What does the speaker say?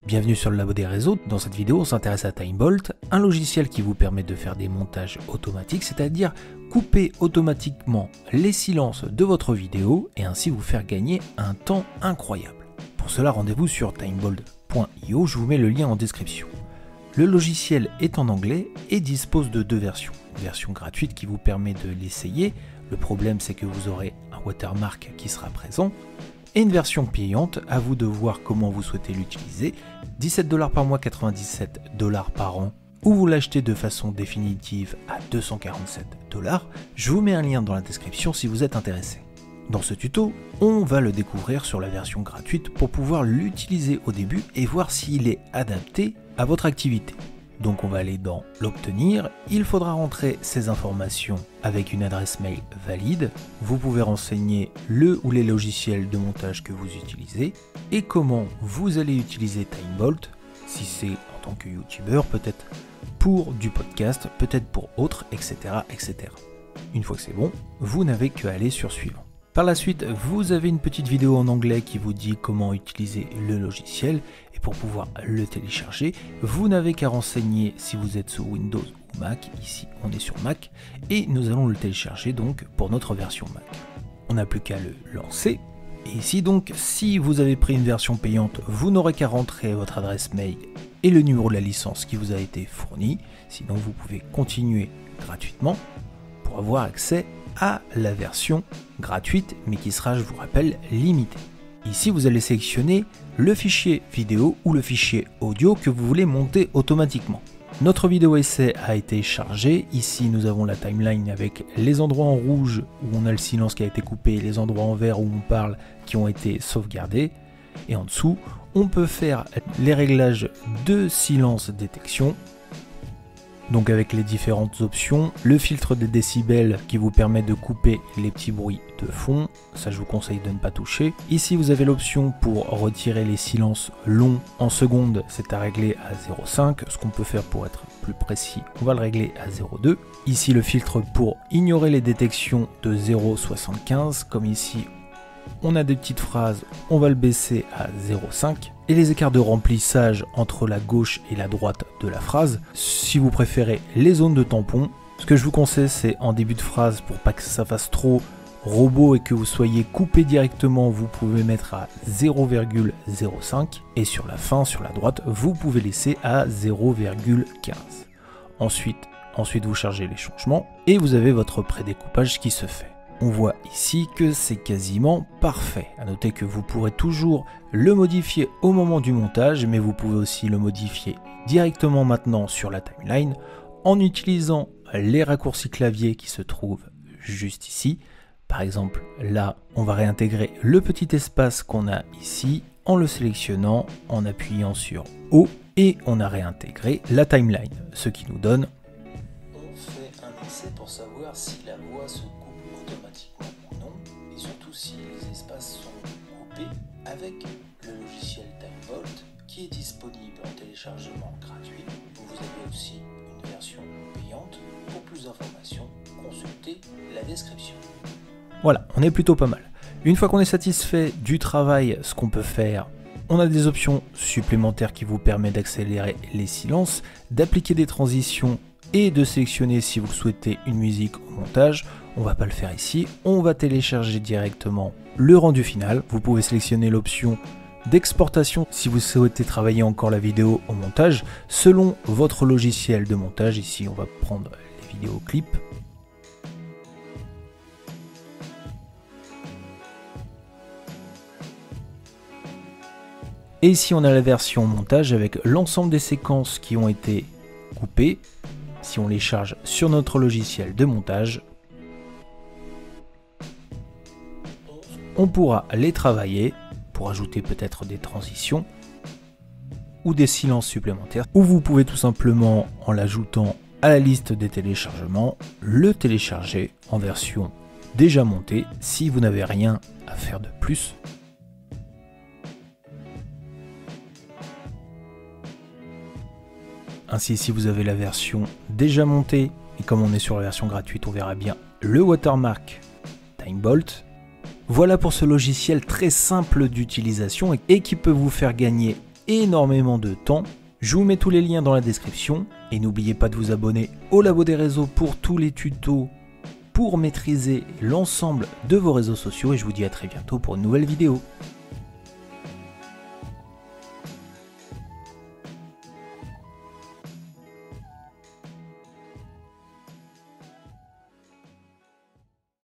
Bienvenue sur le Labo des réseaux. Dans cette vidéo, on s'intéresse à TimeBolt, un logiciel qui vous permet de faire des montages automatiques, c'est-à-dire couper automatiquement les silences de votre vidéo et ainsi vous faire gagner un temps incroyable. Pour cela, rendez-vous sur timebolt.io, je vous mets le lien en description. Le logiciel est en anglais et dispose de deux versions. Une version gratuite qui vous permet de l'essayer, le problème c'est que vous aurez un watermark qui sera présent, et une version payante, à vous de voir comment vous souhaitez l'utiliser, 17 $ par mois, 97 $ par an, ou vous l'achetez de façon définitive à 247 $. Je vous mets un lien dans la description si vous êtes intéressé. Dans ce tuto, on va le découvrir sur la version gratuite pour pouvoir l'utiliser au début et voir s'il est adapté à votre activité. Donc on va aller dans l'obtenir, il faudra rentrer ces informations avec une adresse mail valide, vous pouvez renseigner le ou les logiciels de montage que vous utilisez et comment vous allez utiliser TimeBolt, si c'est en tant que youtubeur, peut-être pour du podcast, peut-être pour autre, etc., etc. Une fois que c'est bon, vous n'avez qu'à aller sur suivant. Par la suite, vous avez une petite vidéo en anglais qui vous dit comment utiliser le logiciel et pour pouvoir le télécharger, vous n'avez qu'à renseigner si vous êtes sous Windows ou Mac. Ici, on est sur Mac et nous allons le télécharger donc pour notre version Mac. On n'a plus qu'à le lancer. Et ici donc, si vous avez pris une version payante, vous n'aurez qu'à rentrer votre adresse mail et le numéro de la licence qui vous a été fourni. Sinon, vous pouvez continuer gratuitement pour avoir accès à la version gratuite, mais qui sera, je vous rappelle, limitée. Ici, vous allez sélectionner le fichier vidéo ou le fichier audio que vous voulez monter automatiquement. Notre vidéo essai a été chargée. Ici, nous avons la timeline avec les endroits en rouge où on a le silence qui a été coupé, les endroits en vert où on parle qui ont été sauvegardés. Et en dessous, on peut faire les réglages de silence détection. Donc avec les différentes options, le filtre des décibels qui vous permet de couper les petits bruits de fond, ça je vous conseille de ne pas toucher. Ici vous avez l'option pour retirer les silences longs en secondes, c'est à régler à 0,5. Ce qu'on peut faire pour être plus précis, on va le régler à 0,2. Ici le filtre pour ignorer les détections de 0,75, comme ici on a des petites phrases, on va le baisser à 0,5. Et les écarts de remplissage entre la gauche et la droite de la phrase, si vous préférez les zones de tampon, ce que je vous conseille c'est en début de phrase pour pas que ça fasse trop robot et que vous soyez coupé directement, vous pouvez mettre à 0,05 et sur la fin, sur la droite, vous pouvez laisser à 0,15. Ensuite vous chargez les changements et vous avez votre prédécoupage qui se fait. On voit ici que c'est quasiment parfait. À noter que vous pourrez toujours le modifier au moment du montage, mais vous pouvez aussi le modifier directement maintenant sur la timeline en utilisant les raccourcis clavier qui se trouvent juste ici. Par exemple, là, on va réintégrer le petit espace qu'on a ici en le sélectionnant, en appuyant sur O et on a réintégré la timeline, ce qui nous donne. On fait un essai pour savoir si la voix se coupe automatiquement ou non, et surtout si les espaces sont coupés avec le logiciel TimeBolt qui est disponible en téléchargement gratuit. Vous avez aussi une version payante. Pour plus d'informations, consultez la description. Voilà, on est plutôt pas mal. Une fois qu'on est satisfait du travail, ce qu'on peut faire, on a des options supplémentaires qui vous permettent d'accélérer les silences, d'appliquer des transitions et de sélectionner si vous souhaitez une musique au montage. On va pas le faire ici, on va télécharger directement le rendu final. Vous pouvez sélectionner l'option d'exportation si vous souhaitez travailler encore la vidéo au montage selon votre logiciel de montage. Ici on va prendre les vidéoclips. Et ici on a la version montage avec l'ensemble des séquences qui ont été coupées. Si on les charge sur notre logiciel de montage, on pourra les travailler pour ajouter peut-être des transitions ou des silences supplémentaires. Ou vous pouvez tout simplement, en l'ajoutant à la liste des téléchargements, le télécharger en version déjà montée si vous n'avez rien à faire de plus. Ainsi, si vous avez la version déjà montée, et comme on est sur la version gratuite, on verra bien le watermark TimeBolt. Voilà pour ce logiciel très simple d'utilisation et qui peut vous faire gagner énormément de temps. Je vous mets tous les liens dans la description et n'oubliez pas de vous abonner au Labo des réseaux pour tous les tutos pour maîtriser l'ensemble de vos réseaux sociaux et je vous dis à très bientôt pour une nouvelle vidéo.